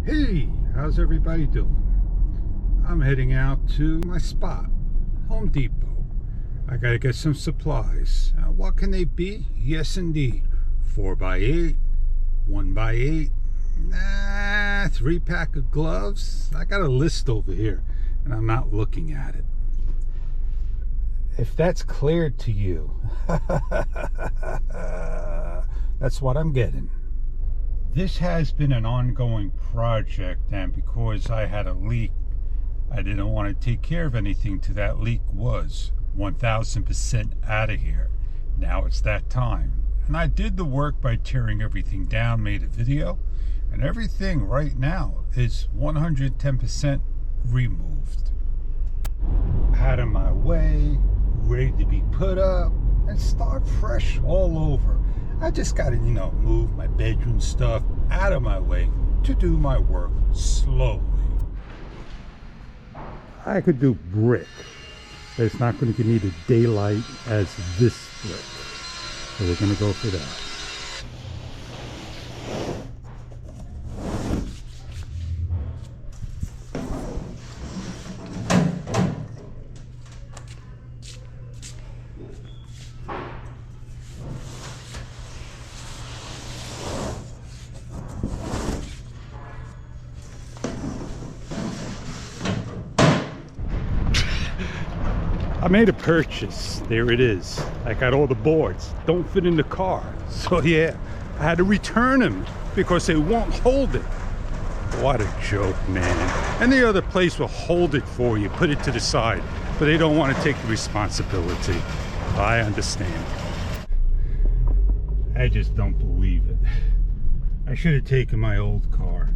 Hey, how's everybody doing? I'm heading out to my spot, Home Depot. I gotta get some supplies. What can they be? Yes, indeed. 4x8, 1x8, 3-pack of gloves. I got a list over here, and I'm not looking at it. If that's clear to you, that's what I'm getting. This has been an ongoing project, and because I had a leak, I didn't want to take care of anything till that leak was 1000% out of here. Now it's that time. And I did the work by tearing everything down, made a video, and everything right now is 110% removed. Out of my way, ready to be put up, and start fresh all over. I just gotta, move my bedroom stuff out of my way to do my work slowly. I could do brick, but it's not going to give me the daylight as this brick. So we're going to go for that. I made a purchase. There it is. I got all the boards. Don't fit in the car. So yeah, I had to return them because they won't hold it. What a joke, man. And the other place will hold it for you, put it to the side, but they don't want to take the responsibility. I understand. I just don't believe it. I should have taken my old car.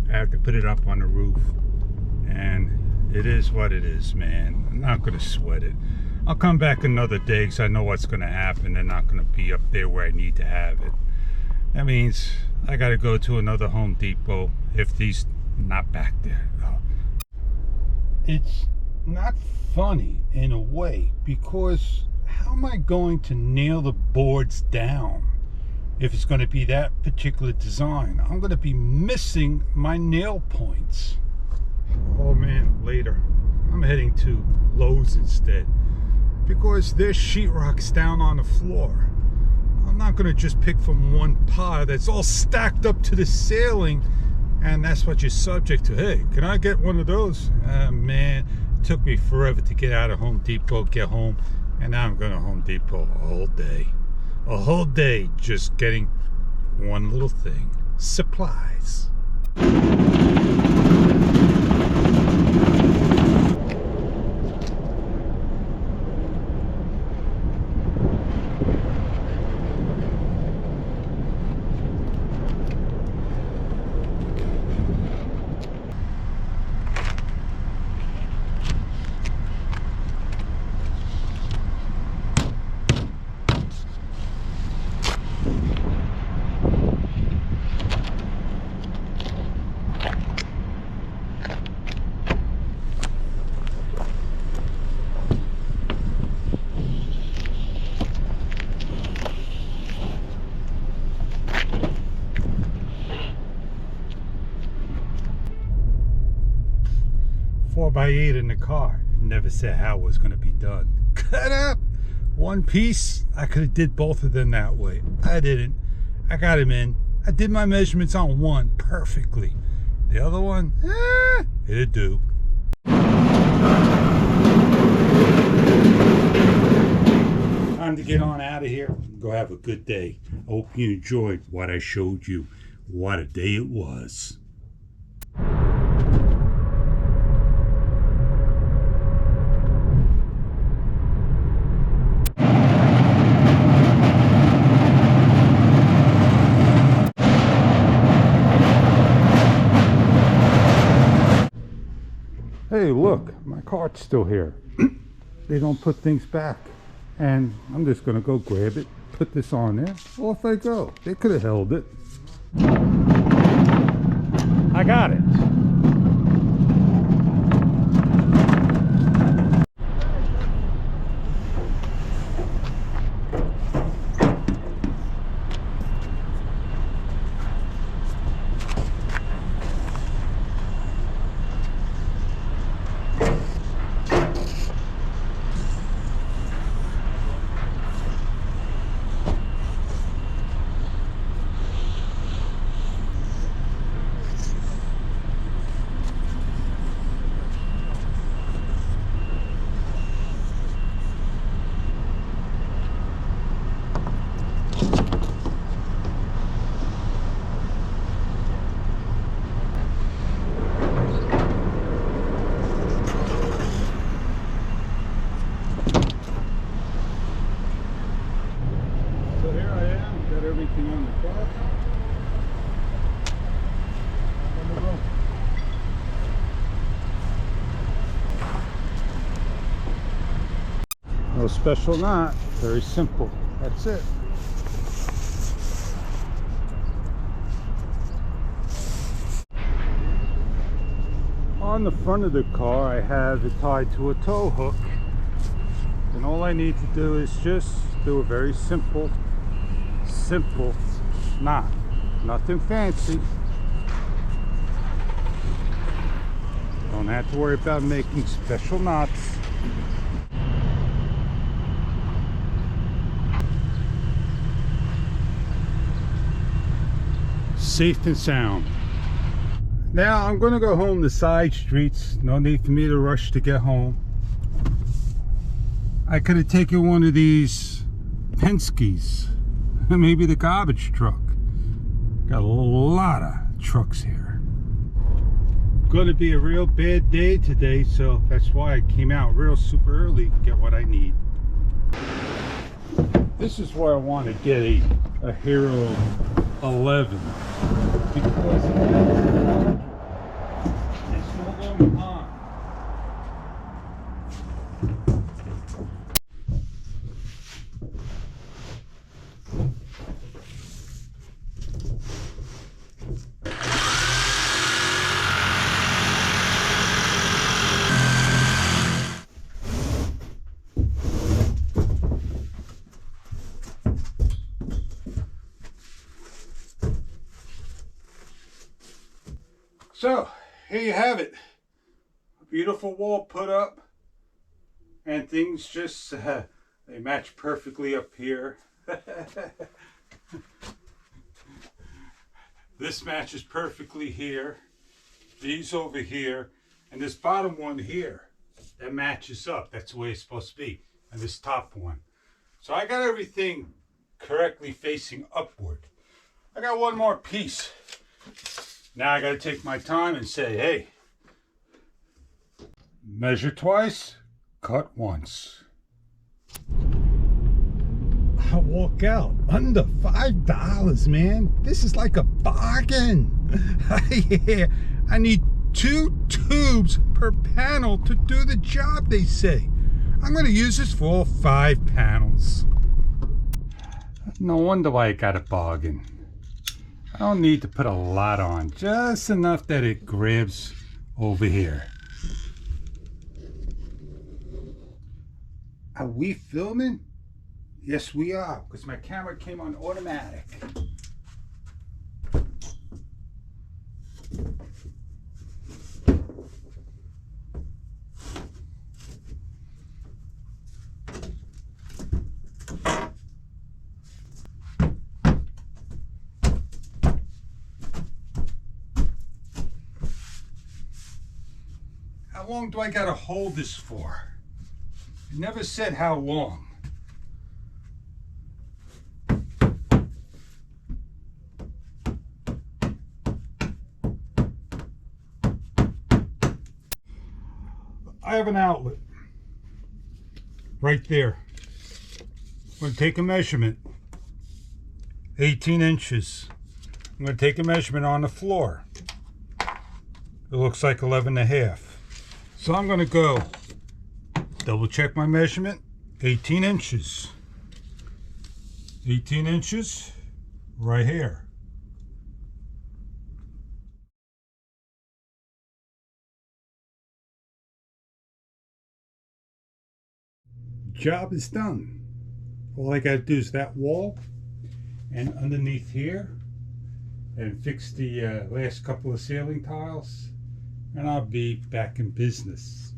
I have to put it up on the roof, and it is what it is, man. I'm not going to sweat it. I'll come back another day because I know what's going to happen. They're not going to be up there where I need to have it. That means I got to go to another Home Depot if these not back there. It's not funny in a way, because how am I going to nail the boards down if it's going to be that particular design? I'm going to be missing my nail points. Oh man, later. I'm heading to Lowe's instead, because there's sheetrock's down on the floor. I'm not going to just pick from one pile that's all stacked up to the ceiling, and that's what you're subject to. Hey, can I get one of those? Man, it took me forever to get out of Home Depot, get home, and now I'm going to Home Depot all day. A whole day just getting one little thing. Supplies. By 8 in the car. Never said how it was going to be done. Cut up one piece. I could have did both of them that way. I didn't. I got him in. I did my measurements on one perfectly. The other one, it'd do. Time to get on out of here. Go have a good day. I hope you enjoyed what I showed you. What a day it was. Hey, look, my cart's still here. They don't put things back. And I'm just going to go grab it, put this on there. Off I go. They could have held it. I got it. No special knot, very simple. That's it. On the front of the car, I have it tied to a tow hook. And all I need to do is just do a very simple knot. Nothing fancy. Don't have to worry about making special knots. Safe and sound. Now I'm going to go home the side streets. No need for me to rush to get home. I could have taken one of these Penske's, maybe the garbage truck. Got a lot of trucks here. Going to be a real bad day today, so that's why I came out real super early to get what I need. This is why I want to get a Hero 11, because it's no longer on. So, here you have it. A beautiful wall put up. And things just, they match perfectly up here. This matches perfectly here. These over here. And this bottom one here, that matches up. That's the way it's supposed to be. And this top one. So I got everything correctly facing upward. I got one more piece. Now I gotta take my time and say, hey, measure twice, cut once. I walk out under $5, man. This is like a bargain. Yeah, I need 2 tubes per panel to do the job, they say. I'm gonna use this for all 5 panels. No wonder why I got a bargain. I don't need to put a lot on, just enough that it grabs over here. Are we filming? Yes, we are, because my camera came on automatic. How long do I gotta hold this for? It never said how long. I have an outlet right there. I'm going to take a measurement, 18 inches. I'm going to take a measurement on the floor. It looks like 11 and a half. So I'm going to go double check my measurement, 18 inches. 18 inches right here. Job is done. All I got to do is that wall and underneath here and fix the last couple of ceiling tiles, and I'll be back in business.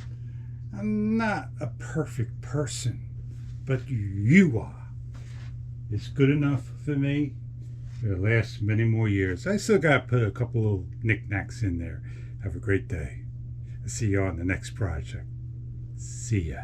I'm not a perfect person, but you are. It's good enough for me. It'll last many more years. I still got to put a couple of knickknacks in there. Have a great day. I'll see you on the next project. See ya.